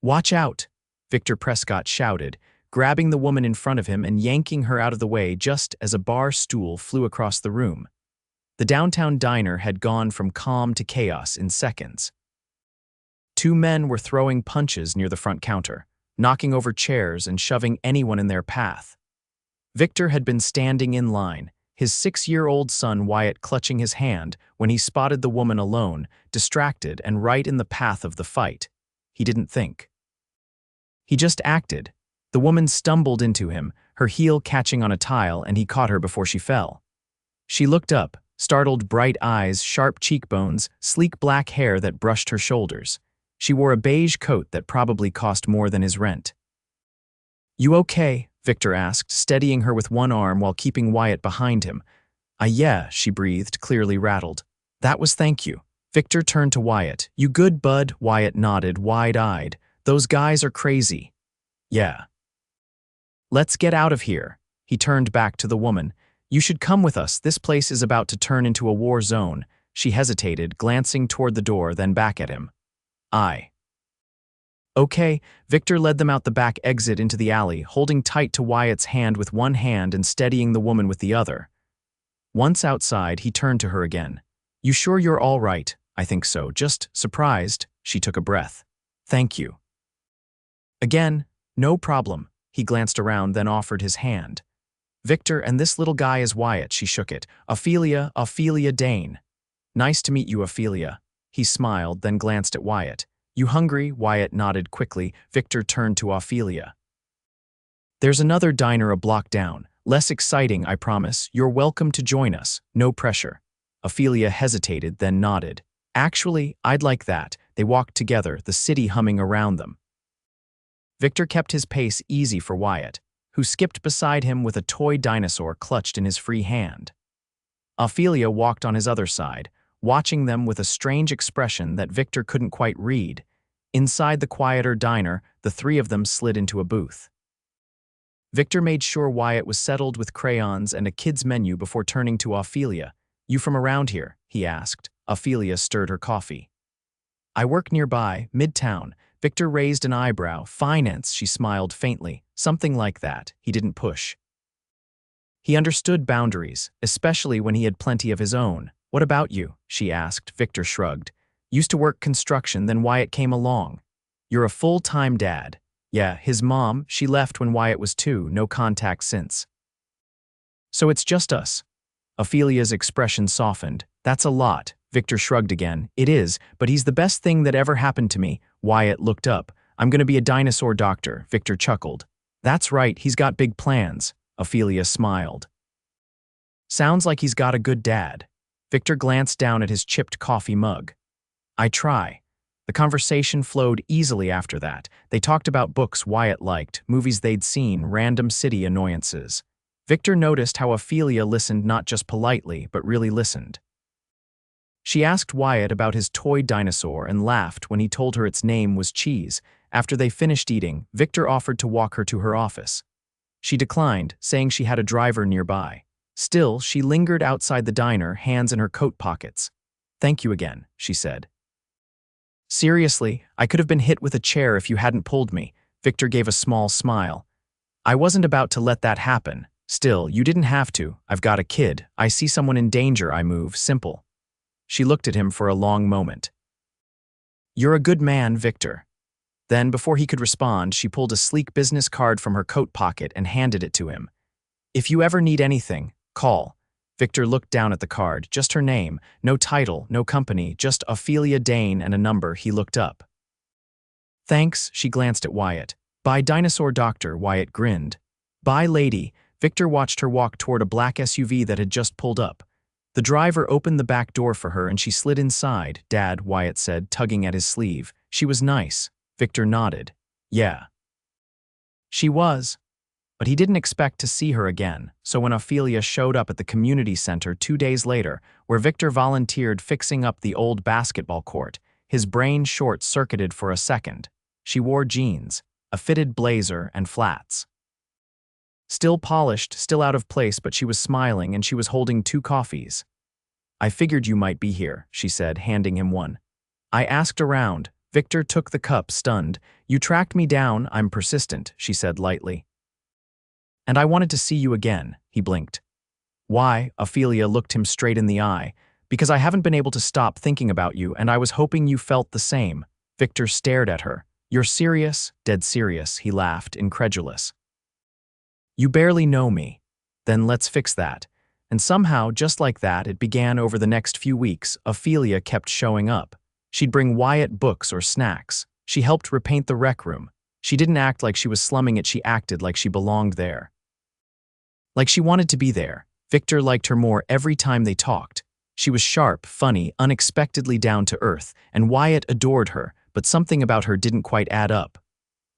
"Watch out!" Victor Prescott shouted, grabbing the woman in front of him and yanking her out of the way just as a bar stool flew across the room. The downtown diner had gone from calm to chaos in seconds. Two men were throwing punches near the front counter, knocking over chairs and shoving anyone in their path. Victor had been standing in line, his 6-year-old son Wyatt clutching his hand when he spotted the woman alone, distracted and right in the path of the fight. He didn't think. He just acted. The woman stumbled into him, her heel catching on a tile, and he caught her before she fell. She looked up, startled, bright eyes, sharp cheekbones, sleek black hair that brushed her shoulders. She wore a beige coat that probably cost more than his rent. "You okay?" Victor asked, steadying her with one arm while keeping Wyatt behind him. Yeah," she breathed, clearly rattled. "That was thank you." Victor turned to Wyatt. "You good, bud?" Wyatt nodded, wide-eyed. "Those guys are crazy." "Yeah." "Let's get out of here." He turned back to the woman. "You should come with us. This place is about to turn into a war zone." She hesitated, glancing toward the door, then back at him. "Okay." Victor led them out the back exit into the alley, holding tight to Wyatt's hand with one hand and steadying the woman with the other. Once outside, he turned to her again. "You sure you're all right?" "I think so. Just surprised." She took a breath. "Thank you." Again, "No problem." He glanced around, then offered his hand. "Victor, and this little guy is Wyatt." She shook it. Ophelia Dane." "Nice to meet you, Ophelia." He smiled, then glanced at Wyatt. "You hungry?" Wyatt nodded quickly. Victor turned to Ophelia. "There's another diner a block down. Less exciting, I promise. You're welcome to join us. No pressure." Ophelia hesitated, then nodded. "Actually, I'd like that." They walked together, the city humming around them. Victor kept his pace easy for Wyatt, who skipped beside him with a toy dinosaur clutched in his free hand. Ophelia walked on his other side, watching them with a strange expression that Victor couldn't quite read. Inside the quieter diner, the three of them slid into a booth. Victor made sure Wyatt was settled with crayons and a kid's menu before turning to Ophelia. "You from around here?" he asked. Ophelia stirred her coffee. "I work nearby, midtown." Victor raised an eyebrow. "Finance," she smiled faintly. "Something like that." He didn't push. He understood boundaries, especially when he had plenty of his own. "What about you?" she asked. Victor shrugged. "Used to work construction, then Wyatt came along." "You're a full-time dad." "Yeah, his mom, she left when Wyatt was 2, no contact since." "So it's just us." Ophelia's expression softened. "That's a lot." Victor shrugged again. "It is, but he's the best thing that ever happened to me." Wyatt looked up. "I'm going to be a dinosaur doctor." Victor chuckled. "That's right, he's got big plans." Ophelia smiled. "Sounds like he's got a good dad." Victor glanced down at his chipped coffee mug. "I try." The conversation flowed easily after that. They talked about books Wyatt liked, movies they'd seen, random city annoyances. Victor noticed how Ophelia listened not just politely, but really listened. She asked Wyatt about his toy dinosaur and laughed when he told her its name was Cheese. After they finished eating, Victor offered to walk her to her office. She declined, saying she had a driver nearby. Still, she lingered outside the diner, hands in her coat pockets. "Thank you again," she said. "Seriously, I could have been hit with a chair if you hadn't pulled me." Victor gave a small smile. "I wasn't about to let that happen. Still, you didn't have to. I've got a kid. I see someone in danger, I move. Simple." She looked at him for a long moment. "You're a good man, Victor." Then, before he could respond, she pulled a sleek business card from her coat pocket and handed it to him. "If you ever need anything, call." Victor looked down at the card. Just her name. No title, no company, just Ophelia Dane and a number he looked up. "Thanks," she glanced at Wyatt. "Bye, dinosaur doctor," Wyatt grinned. "Bye, lady." Victor watched her walk toward a black SUV that had just pulled up. The driver opened the back door for her and she slid inside. "Dad," Wyatt said, tugging at his sleeve. "She was nice." Victor nodded. "Yeah." She was. But he didn't expect to see her again, so when Ophelia showed up at the community center 2 days later, where Victor volunteered fixing up the old basketball court, his brain short-circuited for a second. She wore jeans, a fitted blazer, and flats. Still polished, still out of place, but she was smiling and she was holding 2 coffees. "I figured you might be here," she said, handing him one. "I asked around." Victor took the cup, stunned. You tracked me down, I'm persistent, she said lightly. And I wanted to see you again, he blinked. Why? Ophelia looked him straight in the eye. Because I haven't been able to stop thinking about you, and I was hoping you felt the same. Victor stared at her. You're serious? Dead serious, he laughed, incredulous. You barely know me. Then let's fix that. And somehow, just like that, it began over the next few weeks. Ophelia kept showing up. She'd bring Wyatt books or snacks. She helped repaint the rec room. She didn't act like she was slumming it, she acted like she belonged there. Like she wanted to be there. Victor liked her more every time they talked. She was sharp, funny, unexpectedly down to earth, and Wyatt adored her, but something about her didn't quite add up.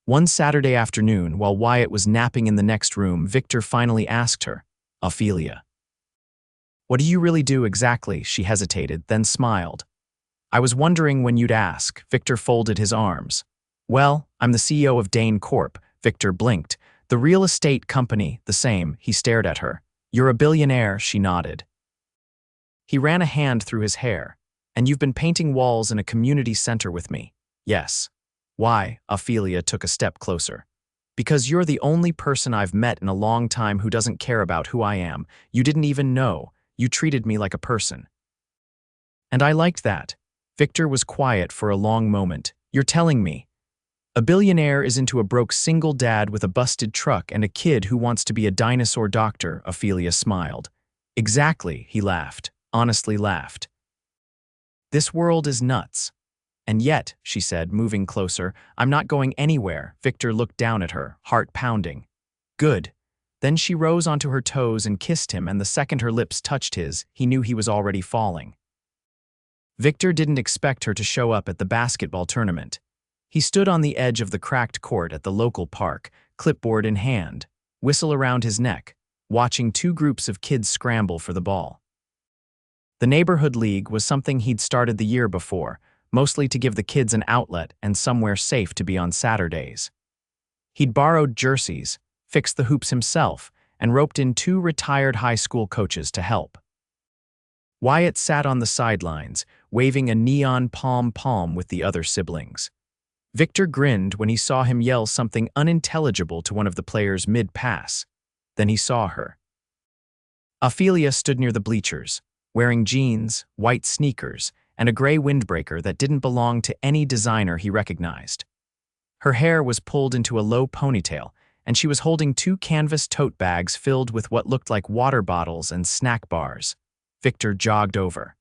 One Saturday afternoon, while Wyatt was napping in the next room, Victor finally asked her, Ophelia. What do you really do exactly? She hesitated, then smiled. I was wondering when you'd ask. Victor folded his arms. Well, I'm the CEO of Dane Corp. Victor blinked. The real estate company, the same. He stared at her. You're a billionaire, she nodded. He ran a hand through his hair. And you've been painting walls in a community center with me. Yes. Why? Ophelia took a step closer. Because you're the only person I've met in a long time who doesn't care about who I am. You didn't even know. You treated me like a person. And I liked that. Victor was quiet for a long moment. You're telling me. A billionaire is into a broke single dad with a busted truck and a kid who wants to be a dinosaur doctor, Ophelia smiled. Exactly, he laughed. Honestly laughed. This world is nuts. And yet, she said, moving closer, I'm not going anywhere. Victor looked down at her, heart pounding. Good. Then she rose onto her toes and kissed him, and the second her lips touched his, he knew he was already falling. Victor didn't expect her to show up at the basketball tournament. He stood on the edge of the cracked court at the local park, clipboard in hand, whistle around his neck, watching two groups of kids scramble for the ball. The neighborhood league was something he'd started the year before, mostly to give the kids an outlet and somewhere safe to be on Saturdays. He'd borrowed jerseys, fixed the hoops himself, and roped in two retired high school coaches to help. Wyatt sat on the sidelines, waving a neon palm with the other siblings. Victor grinned when he saw him yell something unintelligible to one of the players mid-pass. Then he saw her. Ophelia stood near the bleachers, wearing jeans, white sneakers, and a gray windbreaker that didn't belong to any designer he recognized. Her hair was pulled into a low ponytail, and she was holding two canvas tote bags filled with what looked like water bottles and snack bars. Victor jogged over.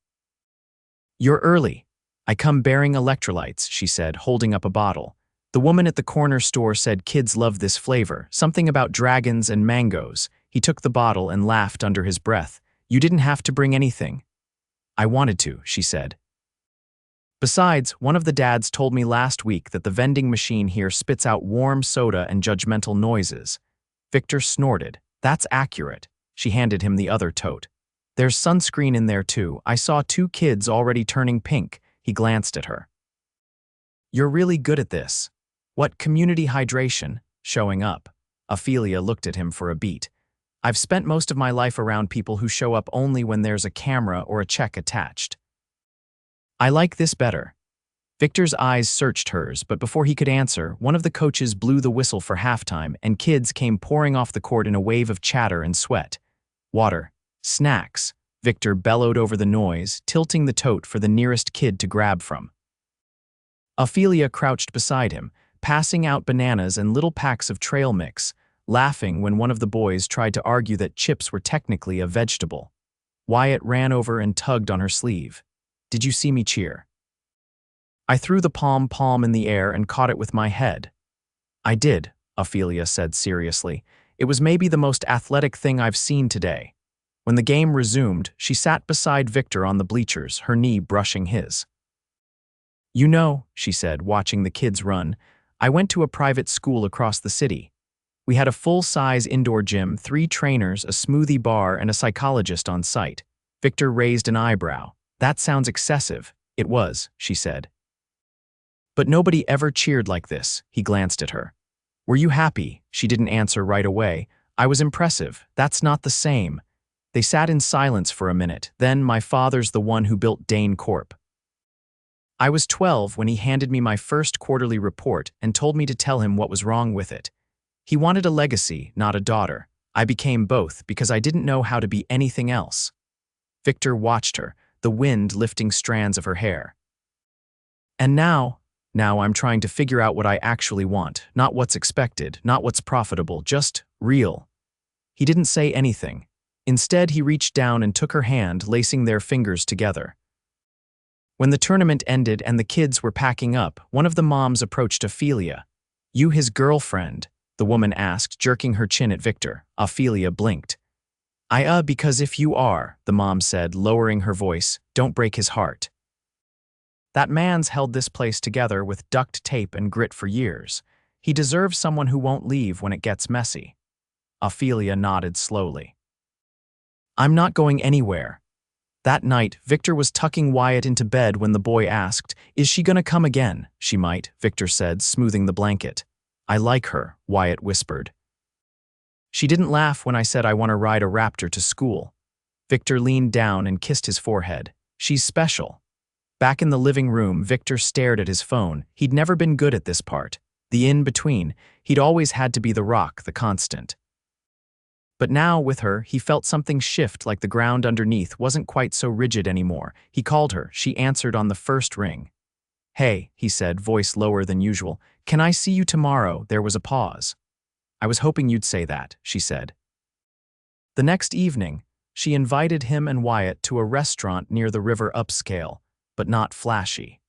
You're early. I come bearing electrolytes, she said, holding up a bottle. The woman at the corner store said kids love this flavor, something about dragons and mangoes. He took the bottle and laughed under his breath. You didn't have to bring anything. I wanted to, she said. Besides, one of the dads told me last week that the vending machine here spits out warm soda and judgmental noises. Victor snorted. That's accurate. She handed him the other tote. There's sunscreen in there too. I saw two kids already turning pink. He glanced at her. You're really good at this. What community hydration? Showing up. Ophelia looked at him for a beat. I've spent most of my life around people who show up only when there's a camera or a check attached. I like this better. Victor's eyes searched hers, but before he could answer, one of the coaches blew the whistle for halftime and kids came pouring off the court in a wave of chatter and sweat. Water. Snacks. Victor bellowed over the noise, tilting the tote for the nearest kid to grab from. Ophelia crouched beside him, passing out bananas and little packs of trail mix, laughing when one of the boys tried to argue that chips were technically a vegetable. Wyatt ran over and tugged on her sleeve. Did you see me cheer? I threw the palm in the air and caught it with my head. I did, Ophelia said seriously. It was maybe the most athletic thing I've seen today. When the game resumed, she sat beside Victor on the bleachers, her knee brushing his. You know, she said, watching the kids run, I went to a private school across the city. We had a full-size indoor gym, 3 trainers, a smoothie bar, and a psychologist on site. Victor raised an eyebrow. That sounds excessive. It was, she said. But nobody ever cheered like this. He glanced at her. Were you happy? She didn't answer right away. I was impressive. That's not the same. They sat in silence for a minute. Then my father's the one who built Dane Corp. I was 12 when he handed me my first quarterly report and told me to tell him what was wrong with it. He wanted a legacy, not a daughter. I became both because I didn't know how to be anything else. Victor watched her, the wind lifting strands of her hair. And now I'm trying to figure out what I actually want, not what's expected, not what's profitable, just real. He didn't say anything. Instead, he reached down and took her hand, lacing their fingers together. When the tournament ended and the kids were packing up, one of the moms approached Ophelia. "You his girlfriend?" the woman asked, jerking her chin at Victor. Ophelia blinked. Because if you are," the mom said, lowering her voice, "don't break his heart. That man's held this place together with duct tape and grit for years. He deserves someone who won't leave when it gets messy." Ophelia nodded slowly. "I'm not going anywhere." That night, Victor was tucking Wyatt into bed when the boy asked, "Is she gonna come again?" "She might," Victor said, smoothing the blanket. "I like her," Wyatt whispered. "She didn't laugh when I said I want to ride a raptor to school." Victor leaned down and kissed his forehead. "She's special." Back in the living room, Victor stared at his phone. He'd never been good at this part. The in-between. He'd always had to be the rock, the constant. But now, with her, he felt something shift, like the ground underneath wasn't quite so rigid anymore. He called her. She answered on the first ring. "Hey," he said, voice lower than usual. "Can I see you tomorrow?" There was a pause. "I was hoping you'd say that," she said. The next evening, she invited him and Wyatt to a restaurant near the river, upscale, but not flashy.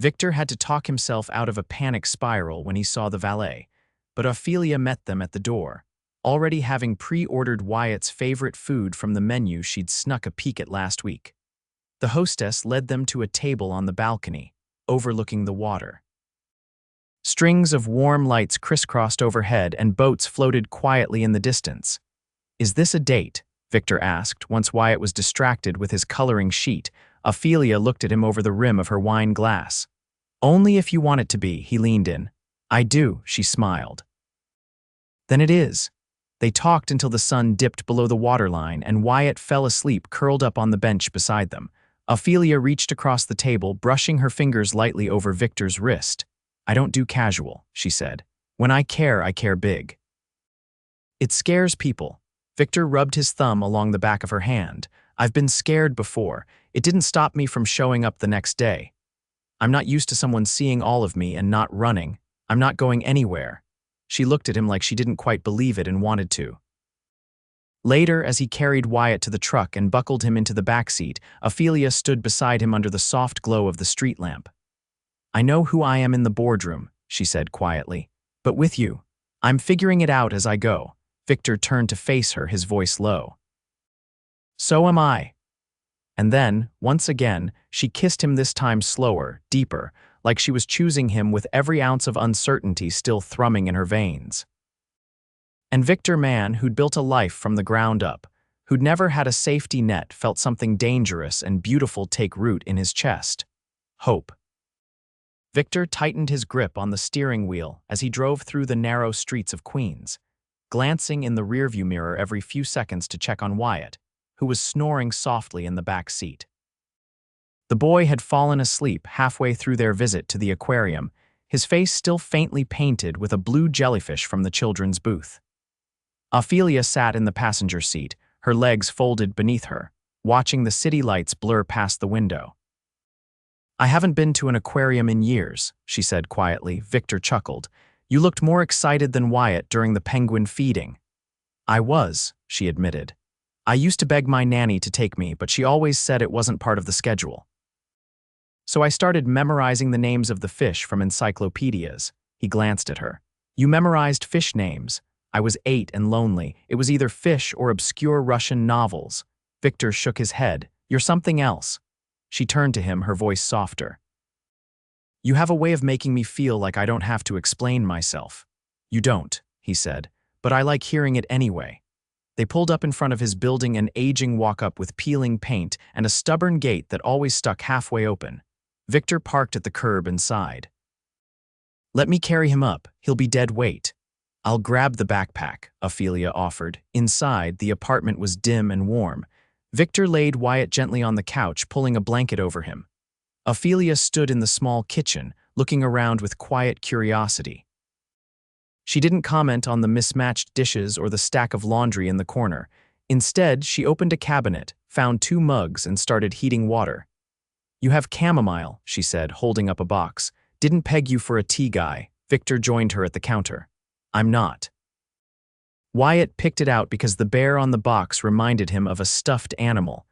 Victor had to talk himself out of a panic spiral when he saw the valet, but Ophelia met them at the door, already having pre-ordered Wyatt's favorite food from the menu she'd snuck a peek at last week. The hostess led them to a table on the balcony, overlooking the water. Strings of warm lights crisscrossed overhead and boats floated quietly in the distance. "Is this a date?" Victor asked, once Wyatt was distracted with his coloring sheet. Ophelia looked at him over the rim of her wine glass. "Only if you want it to be," he leaned in. "I do," she smiled. "Then it is." They talked until the sun dipped below the waterline and Wyatt fell asleep curled up on the bench beside them. Ophelia reached across the table, brushing her fingers lightly over Victor's wrist. "I don't do casual," she said. "When I care big." "It scares people." Victor rubbed his thumb along the back of her hand. "I've been scared before. It didn't stop me from showing up the next day. I'm not used to someone seeing all of me and not running. I'm not going anywhere." She looked at him like she didn't quite believe it and wanted to. Later, as he carried Wyatt to the truck and buckled him into the back seat, Ophelia stood beside him under the soft glow of the street lamp. "I know who I am in the boardroom," she said quietly. "But with you, I'm figuring it out as I go." Victor turned to face her, his voice low. "So am I." And then, once again, she kissed him, this time slower, deeper, like she was choosing him with every ounce of uncertainty still thrumming in her veins. And Victor, man who'd built a life from the ground up, who'd never had a safety net, felt something dangerous and beautiful take root in his chest. Hope. Victor tightened his grip on the steering wheel as he drove through the narrow streets of Queens, glancing in the rearview mirror every few seconds to check on Wyatt, who was snoring softly in the back seat. The boy had fallen asleep halfway through their visit to the aquarium, his face still faintly painted with a blue jellyfish from the children's booth. Ophelia sat in the passenger seat, her legs folded beneath her, watching the city lights blur past the window. "I haven't been to an aquarium in years," she said quietly. Victor chuckled. "You looked more excited than Wyatt during the penguin feeding." "I was," she admitted. "I used to beg my nanny to take me, but she always said it wasn't part of the schedule. So I started memorizing the names of the fish from encyclopedias." He glanced at her. "You memorized fish names." "I was 8 and lonely. It was either fish or obscure Russian novels." Victor shook his head. "You're something else." She turned to him, her voice softer. "You have a way of making me feel like I don't have to explain myself." "You don't," he said, "but I like hearing it anyway." They pulled up in front of his building, an aging walk-up with peeling paint and a stubborn gate that always stuck halfway open. Victor parked at the curb and sighed. "Let me carry him up. He'll be dead weight." "I'll grab the backpack," Ophelia offered. Inside, the apartment was dim and warm. Victor laid Wyatt gently on the couch, pulling a blanket over him. Ophelia stood in the small kitchen, looking around with quiet curiosity. She didn't comment on the mismatched dishes or the stack of laundry in the corner. Instead, she opened a cabinet, found 2 mugs, and started heating water. "You have chamomile," she said, holding up a box. "Didn't peg you for a tea guy." Victor joined her at the counter. "I'm not." Wyatt picked it out because the bear on the box reminded him of a stuffed animal.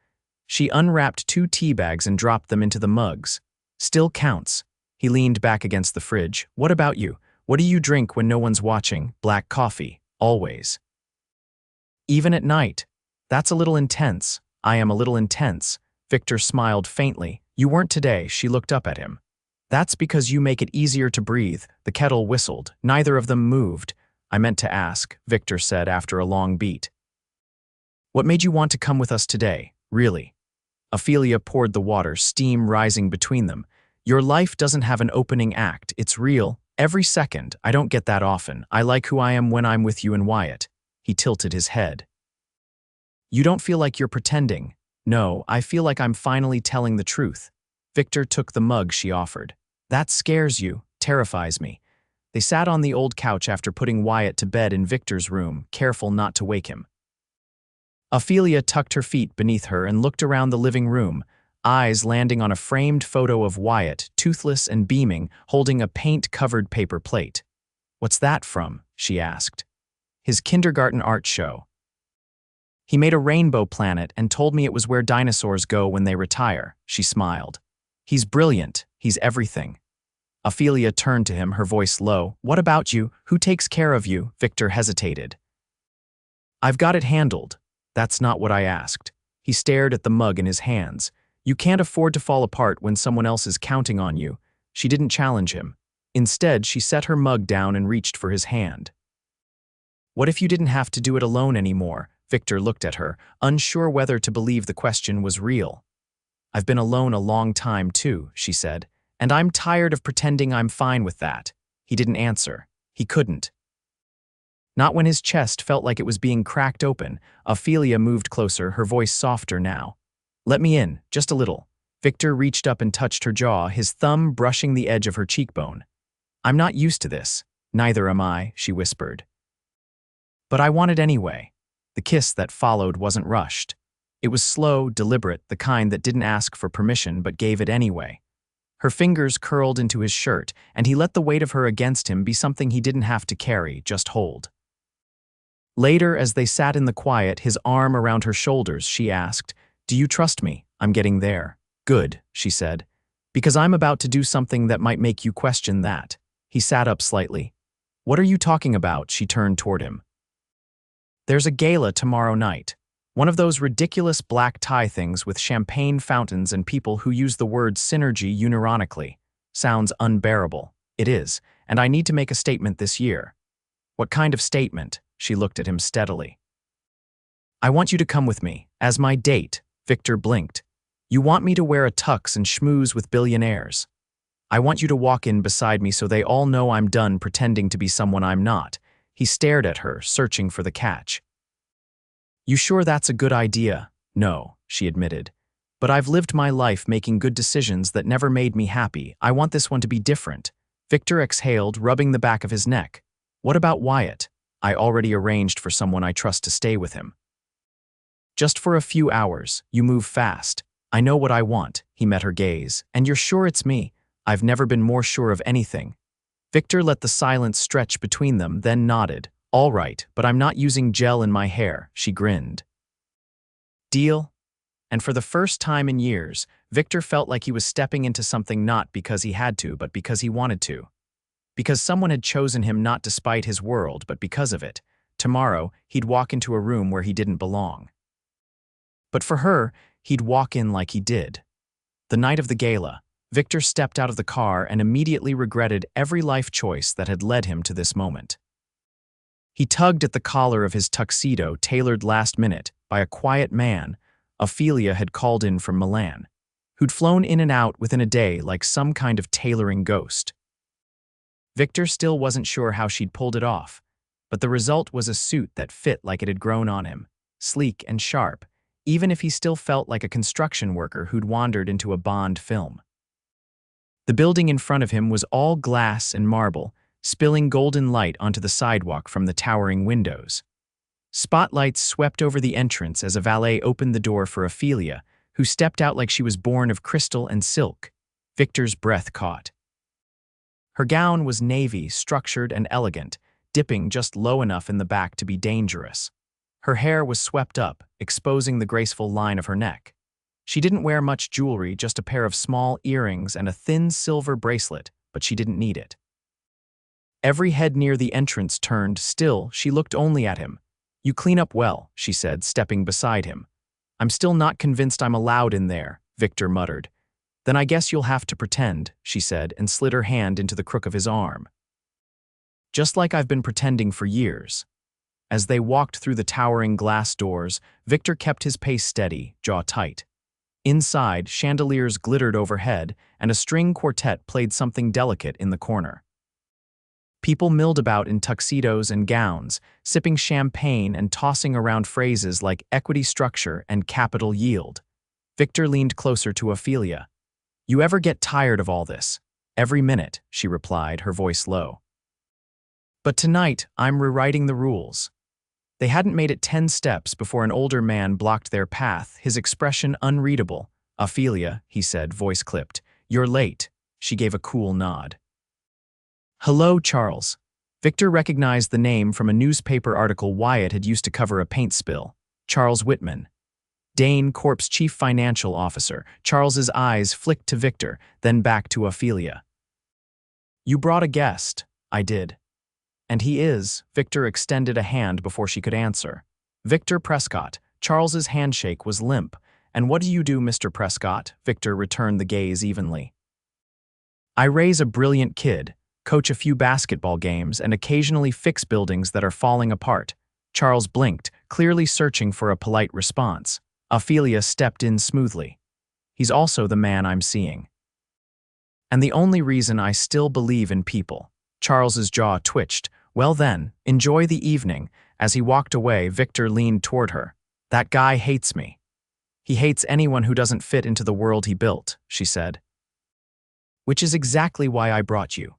She unwrapped 2 tea bags and dropped them into the mugs. "Still counts." He leaned back against the fridge. "What about you? What do you drink when no one's watching?" "Black coffee, always." "Even at night?" "That's a little intense." "I am a little intense." Victor smiled faintly. "You weren't today." She looked up at him. "That's because you make it easier to breathe." The kettle whistled. Neither of them moved. "I meant to ask," Victor said after a long beat. "What made you want to come with us today, really?" Ophelia poured the water, steam rising between them. "Your life doesn't have an opening act. It's real. Every second. I don't get that often. I like who I am when I'm with you and Wyatt." He tilted his head. "You don't feel like you're pretending." "No, I feel like I'm finally telling the truth." Victor took the mug she offered. "That scares you." "Terrifies me." They sat on the old couch after putting Wyatt to bed in Victor's room, careful not to wake him. Ophelia tucked her feet beneath her and looked around the living room, eyes landing on a framed photo of Wyatt, toothless and beaming, holding a paint-covered paper plate. "What's that from?" she asked. "His kindergarten art show. He made a rainbow planet and told me it was where dinosaurs go when they retire." She smiled. "He's brilliant. He's everything." Ophelia turned to him, her voice low. "What about you? Who takes care of you?" Victor hesitated. "I've got it handled." "That's not what I asked." He stared at the mug in his hands. "You can't afford to fall apart when someone else is counting on you." She didn't challenge him. Instead, she set her mug down and reached for his hand. "What if you didn't have to do it alone anymore?" Victor looked at her, unsure whether to believe the question was real. "I've been alone a long time too," she said, "and I'm tired of pretending I'm fine with that." He didn't answer. He couldn't. Not when his chest felt like it was being cracked open. Ophelia moved closer, her voice softer now. "Let me in, just a little." Victor reached up and touched her jaw, his thumb brushing the edge of her cheekbone. "I'm not used to this." "Neither am I," she whispered. "But I want it anyway." The kiss that followed wasn't rushed. It was slow, deliberate, the kind that didn't ask for permission but gave it anyway. Her fingers curled into his shirt, and he let the weight of her against him be something he didn't have to carry, just hold. Later, as they sat in the quiet, his arm around her shoulders, she asked, "Do you trust me?" "I'm getting there." "Good," she said, "because I'm about to do something that might make you question that." He sat up slightly. "What are you talking about?" She turned toward him. "There's a gala tomorrow night. One of those ridiculous black tie things with champagne fountains and people who use the word synergy unironically. Sounds unbearable. It is, and I need to make a statement this year." "What kind of statement?" She looked at him steadily. "I want you to come with me, as my date." Victor blinked. "You want me to wear a tux and schmooze with billionaires. I want you to walk in beside me so they all know I'm done pretending to be someone I'm not." He stared at her, searching for the catch. "You sure that's a good idea?" "No," she admitted. "But I've lived my life making good decisions that never made me happy. I want this one to be different." Victor exhaled, rubbing the back of his neck. "What about Wyatt?" "I already arranged for someone I trust to stay with him." "Just for a few hours. You move fast." "I know what I want." He met her gaze. "And you're sure it's me?" "I've never been more sure of anything." Victor let the silence stretch between them, then nodded. "All right, but I'm not using gel in my hair." She grinned. "Deal?" And for the first time in years, Victor felt like he was stepping into something not because he had to, but because he wanted to. Because someone had chosen him not despite his world, but because of it. Tomorrow, he'd walk into a room where he didn't belong. But for her, he'd walk in like he did. The night of the gala, Victor stepped out of the car and immediately regretted every life choice that had led him to this moment. He tugged at the collar of his tuxedo, tailored last minute by a quiet man Ophelia had called in from Milan, who'd flown in and out within a day like some kind of tailoring ghost. Victor still wasn't sure how she'd pulled it off, but the result was a suit that fit like it had grown on him, sleek and sharp, even if he still felt like a construction worker who'd wandered into a Bond film. The building in front of him was all glass and marble, spilling golden light onto the sidewalk from the towering windows. Spotlights swept over the entrance as a valet opened the door for Ophelia, who stepped out like she was born of crystal and silk. Victor's breath caught. Her gown was navy, structured and elegant, dipping just low enough in the back to be dangerous. Her hair was swept up, exposing the graceful line of her neck. She didn't wear much jewelry, just a pair of small earrings and a thin silver bracelet, but she didn't need it. Every head near the entrance turned. Still, she looked only at him. "You clean up well," she said, stepping beside him. "I'm still not convinced I'm allowed in there," Victor muttered. "Then I guess you'll have to pretend," she said, and slid her hand into the crook of his arm. "Just like I've been pretending for years." As they walked through the towering glass doors, Victor kept his pace steady, jaw tight. Inside, chandeliers glittered overhead, and a string quartet played something delicate in the corner. People milled about in tuxedos and gowns, sipping champagne and tossing around phrases like equity structure and capital yield. Victor leaned closer to Ophelia. "You ever get tired of all this?" "Every minute," she replied, her voice low. "But tonight, I'm rewriting the rules." They hadn't made it 10 steps before an older man blocked their path, his expression unreadable. "Ophelia," he said, voice clipped. "You're late." She gave a cool nod. "Hello, Charles." Victor recognized the name from a newspaper article Wyatt had used to cover a paint spill. Charles Whitman. Dane, Corp's chief financial officer. Charles's eyes flicked to Victor, then back to Ophelia. "You brought a guest." "I did." "And he is," Victor extended a hand before she could answer. "Victor Prescott." Charles's handshake was limp. "And what do you do, Mr. Prescott?" Victor returned the gaze evenly. "I raise a brilliant kid, coach a few basketball games, and occasionally fix buildings that are falling apart." Charles blinked, clearly searching for a polite response. Ophelia stepped in smoothly. "He's also the man I'm seeing. And the only reason I still believe in people." Charles's jaw twitched. "Well then, enjoy the evening." As he walked away, Victor leaned toward her. "That guy hates me." "He hates anyone who doesn't fit into the world he built," she said. "Which is exactly why I brought you."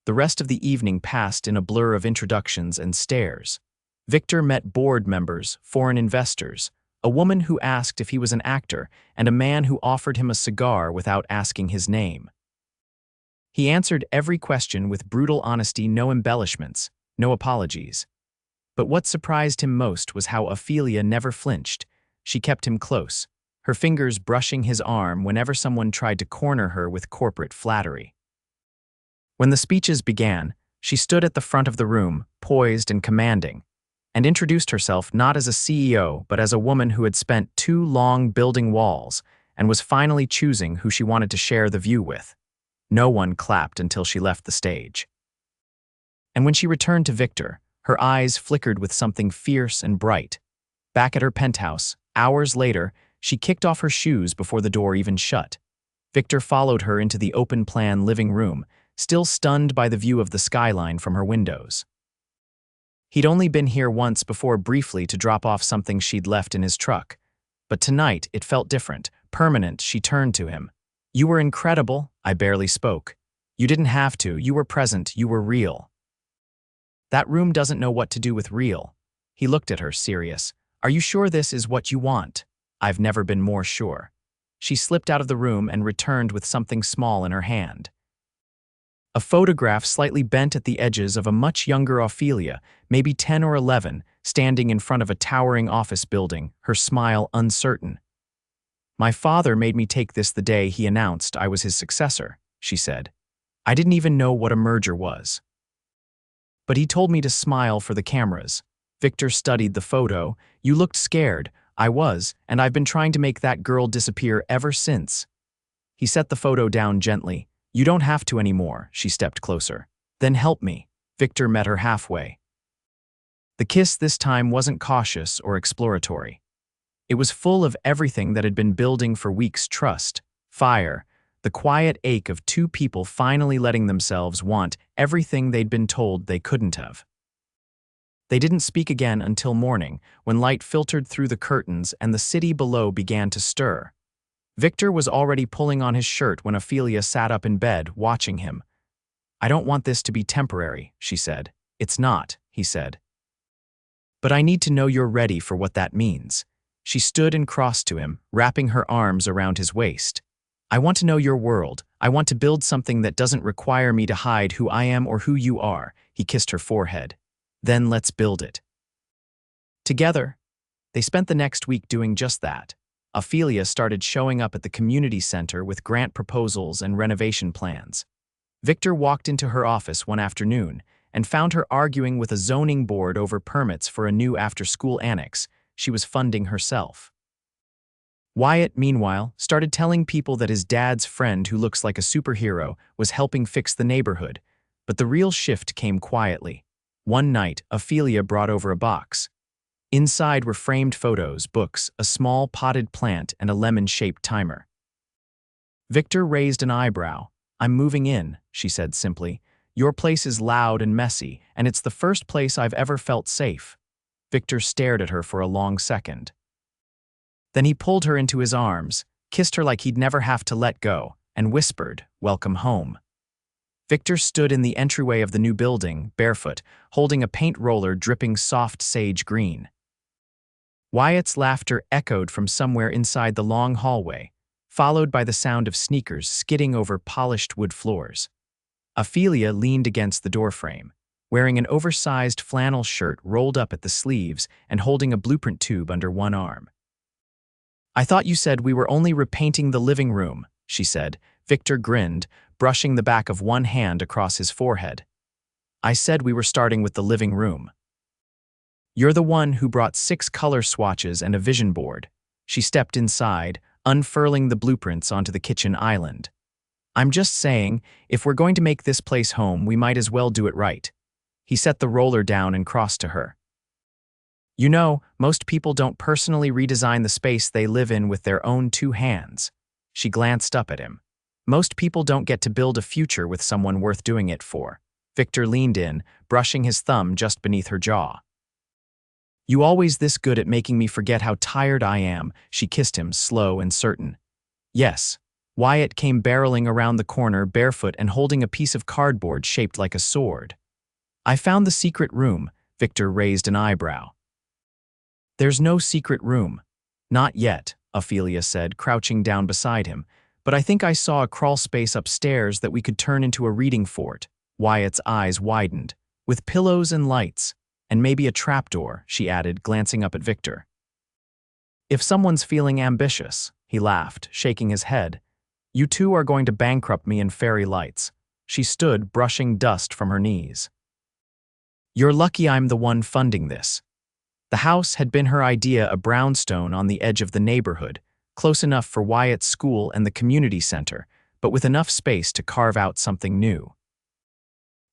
The rest of the evening passed in a blur of introductions and stares. Victor met board members, foreign investors, a woman who asked if he was an actor, and a man who offered him a cigar without asking his name. He answered every question with brutal honesty, no embellishments, no apologies. But what surprised him most was how Ophelia never flinched. She kept him close, her fingers brushing his arm whenever someone tried to corner her with corporate flattery. When the speeches began, she stood at the front of the room, poised and commanding, and introduced herself not as a CEO but as a woman who had spent too long building walls and was finally choosing who she wanted to share the view with. No one clapped until she left the stage. And when she returned to Victor, her eyes flickered with something fierce and bright. Back at her penthouse, hours later, she kicked off her shoes before the door even shut. Victor followed her into the open-plan living room, still stunned by the view of the skyline from her windows. He'd only been here once before, briefly to drop off something she'd left in his truck. But tonight, it felt different, permanent. She turned to him. "You were incredible." "I barely spoke." "You didn't have to. You were present. You were real." "That room doesn't know what to do with real." He looked at her, serious. "Are you sure this is what you want?" "I've never been more sure." She slipped out of the room and returned with something small in her hand. A photograph slightly bent at the edges of a much younger Ophelia, maybe 10 or 11, standing in front of a towering office building, her smile uncertain. "My father made me take this the day he announced I was his successor," she said. "I didn't even know what a merger was. But he told me to smile for the cameras." Victor studied the photo. "You looked scared." "I was, and I've been trying to make that girl disappear ever since." He set the photo down gently. "You don't have to anymore." She stepped closer. "Then help me." Victor met her halfway. The kiss this time wasn't cautious or exploratory. It was full of everything that had been building for weeks: trust, fire, the quiet ache of two people finally letting themselves want everything they'd been told they couldn't have. They didn't speak again until morning, when light filtered through the curtains and the city below began to stir. Victor was already pulling on his shirt when Ophelia sat up in bed, watching him. "I don't want this to be temporary," she said. "It's not," he said. "But I need to know you're ready for what that means." She stood and crossed to him, wrapping her arms around his waist. "I want to know your world. I want to build something that doesn't require me to hide who I am or who you are." He kissed her forehead. "Then let's build it." Together, they spent the next week doing just that. Ophelia started showing up at the community center with grant proposals and renovation plans. Victor walked into her office one afternoon and found her arguing with a zoning board over permits for a new after-school annex she was funding herself. Wyatt, meanwhile, started telling people that his dad's friend who looks like a superhero was helping fix the neighborhood, but the real shift came quietly. One night, Ophelia brought over a box. Inside were framed photos, books, a small potted plant, and a lemon-shaped timer. Victor raised an eyebrow. "I'm moving in," she said simply. "Your place is loud and messy, and it's the first place I've ever felt safe." Victor stared at her for a long second. Then he pulled her into his arms, kissed her like he'd never have to let go, and whispered, "Welcome home." Victor stood in the entryway of the new building, barefoot, holding a paint roller dripping soft sage green. Wyatt's laughter echoed from somewhere inside the long hallway, followed by the sound of sneakers skidding over polished wood floors. Ophelia leaned against the doorframe, wearing an oversized flannel shirt rolled up at the sleeves and holding a blueprint tube under one arm. "I thought you said we were only repainting the living room," she said. Victor grinned, brushing the back of one hand across his forehead. "I said we were starting with the living room." "You're the one who brought 6 color swatches and a vision board." She stepped inside, unfurling the blueprints onto the kitchen island. "I'm just saying, if we're going to make this place home, we might as well do it right." He set the roller down and crossed to her. "You know, most people don't personally redesign the space they live in with their own 2 hands." She glanced up at him. "Most people don't get to build a future with someone worth doing it for." Victor leaned in, brushing his thumb just beneath her jaw. "You always this good at making me forget how tired I am." She kissed him, slow and certain. "Yes." Wyatt came barreling around the corner, barefoot and holding a piece of cardboard shaped like a sword. "I found the secret room." Victor raised an eyebrow. "There's no secret room." "Not yet," Ophelia said, crouching down beside him. "But I think I saw a crawl space upstairs that we could turn into a reading fort." Wyatt's eyes widened. "With pillows and lights. And maybe a trapdoor," she added, glancing up at Victor. "If someone's feeling ambitious," he laughed, shaking his head. "You two are going to bankrupt me in fairy lights." She stood, brushing dust from her knees. "You're lucky I'm the one funding this." The house had been her idea, a brownstone on the edge of the neighborhood, close enough for Wyatt's school and the community center, but with enough space to carve out something new.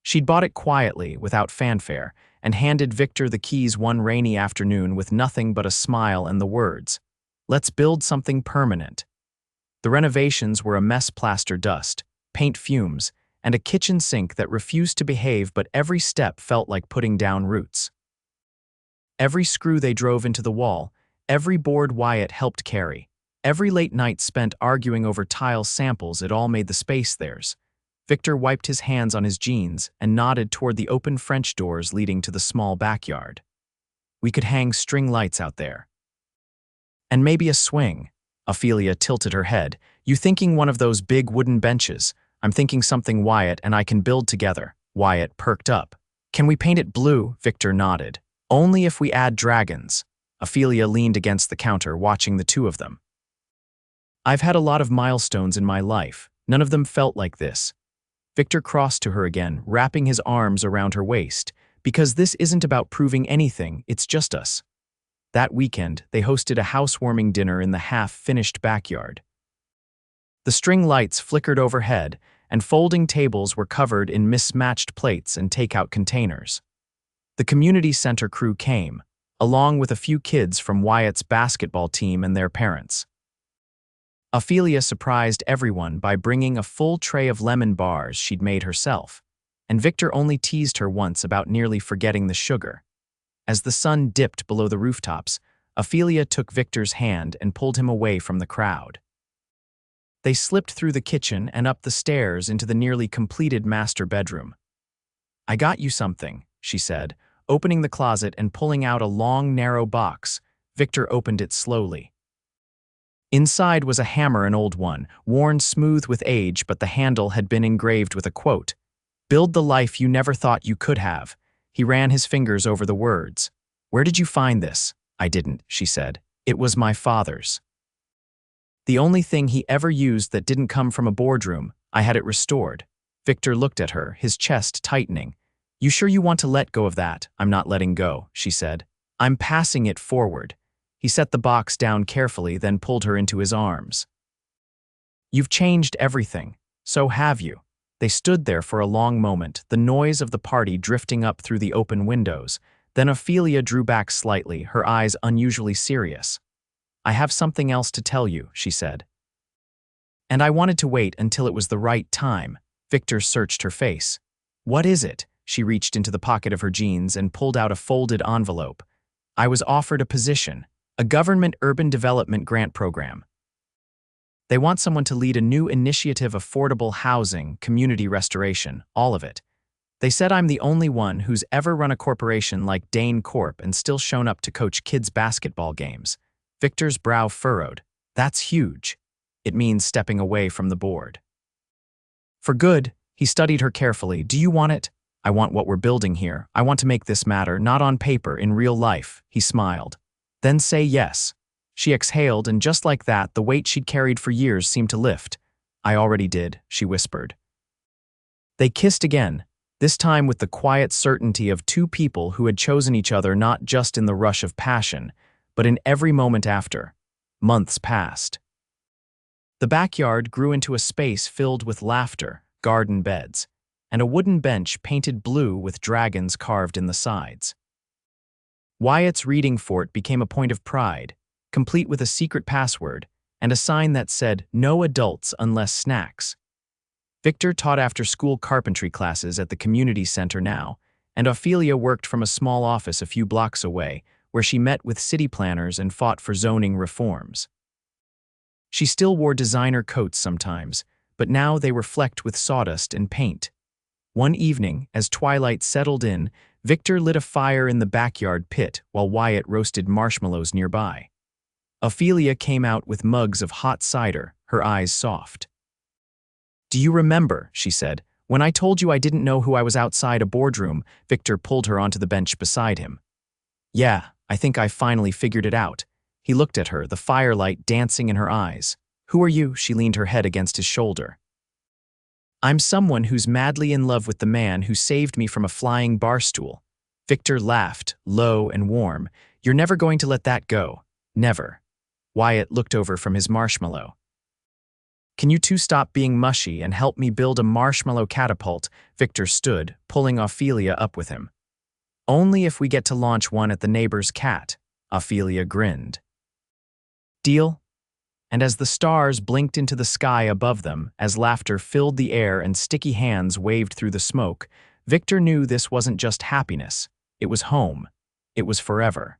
She'd bought it quietly, without fanfare, and handed Victor the keys one rainy afternoon with nothing but a smile and the words, "Let's build something permanent." The renovations were a mess: plaster dust, paint fumes, and a kitchen sink that refused to behave, but every step felt like putting down roots. Every screw they drove into the wall, every board Wyatt helped carry, every late night spent arguing over tile samples, it all made the space theirs. Victor wiped his hands on his jeans and nodded toward the open French doors leading to the small backyard. "We could hang string lights out there. And maybe a swing." Ophelia tilted her head. "You thinking one of those big wooden benches?" "I'm thinking something Wyatt and I can build together." Wyatt perked up. "Can we paint it blue?" Victor nodded. "Only if we add dragons." Ophelia leaned against the counter, watching the two of them. "I've had a lot of milestones in my life. None of them felt like this." Victor crossed to her again, wrapping his arms around her waist. "Because this isn't about proving anything, it's just us." That weekend, they hosted a housewarming dinner in the half-finished backyard. The string lights flickered overhead, and folding tables were covered in mismatched plates and takeout containers. The community center crew came, along with a few kids from Wyatt's basketball team and their parents. Ophelia surprised everyone by bringing a full tray of lemon bars she'd made herself, and Victor only teased her once about nearly forgetting the sugar. As the sun dipped below the rooftops, Ophelia took Victor's hand and pulled him away from the crowd. They slipped through the kitchen and up the stairs into the nearly completed master bedroom. "I got you something," she said, opening the closet and pulling out a long, narrow box. Victor opened it slowly. Inside was a hammer, an old one, worn smooth with age, but the handle had been engraved with a quote. "Build the life you never thought you could have." He ran his fingers over the words. "Where did you find this?" "I didn't," she said. "It was my father's. The only thing he ever used that didn't come from a boardroom. I had it restored." Victor looked at her, his chest tightening. "You sure you want to let go of that?" "I'm not letting go," she said. "I'm passing it forward." He set the box down carefully, then pulled her into his arms. "You've changed everything. So have you." They stood there for a long moment, the noise of the party drifting up through the open windows. Then Ophelia drew back slightly, her eyes unusually serious. "I have something else to tell you," she said. "And I wanted to wait until it was the right time." Victor searched her face. "What is it?" She reached into the pocket of her jeans and pulled out a folded envelope. "I was offered a position, a government urban development grant program. They want someone to lead a new initiative, affordable housing, community restoration, all of it. They said I'm the only one who's ever run a corporation like Dane Corp and still shown up to coach kids' basketball games." Victor's brow furrowed. "That's huge." "It means stepping away from the board." "For good." He studied her carefully. "Do you want it?" "I want what we're building here. I want to make this matter, not on paper, in real life." He smiled. "Then say yes." She exhaled, and just like that, the weight she'd carried for years seemed to lift. "I already did," she whispered. They kissed again, this time with the quiet certainty of two people who had chosen each other not just in the rush of passion, but in every moment after. Months passed. The backyard grew into a space filled with laughter, garden beds, and a wooden bench painted blue with dragons carved in the sides. Wyatt's reading fort became a point of pride, complete with a secret password and a sign that said, "No adults unless snacks." Victor taught after-school carpentry classes at the community center now, and Ophelia worked from a small office a few blocks away, where she met with city planners and fought for zoning reforms. She still wore designer coats sometimes, but now they were flecked with sawdust and paint. One evening, as twilight settled in, Victor lit a fire in the backyard pit while Wyatt roasted marshmallows nearby. Ophelia came out with mugs of hot cider, her eyes soft. "Do you remember," she said, "when I told you I didn't know who I was outside a boardroom?" Victor pulled her onto the bench beside him. "Yeah, I think I finally figured it out." He looked at her, the firelight dancing in her eyes. "Who are you?" She leaned her head against his shoulder. "I'm someone who's madly in love with the man who saved me from a flying barstool." Victor laughed, low and warm. "You're never going to let that go. Never." Wyatt looked over from his marshmallow. "Can you two stop being mushy and help me build a marshmallow catapult?" Victor stood, pulling Ophelia up with him. "Only if we get to launch one at the neighbor's cat." Ophelia grinned. "Deal?" And as the stars blinked into the sky above them, as laughter filled the air and sticky hands waved through the smoke, Victor knew this wasn't just happiness. It was home. It was forever.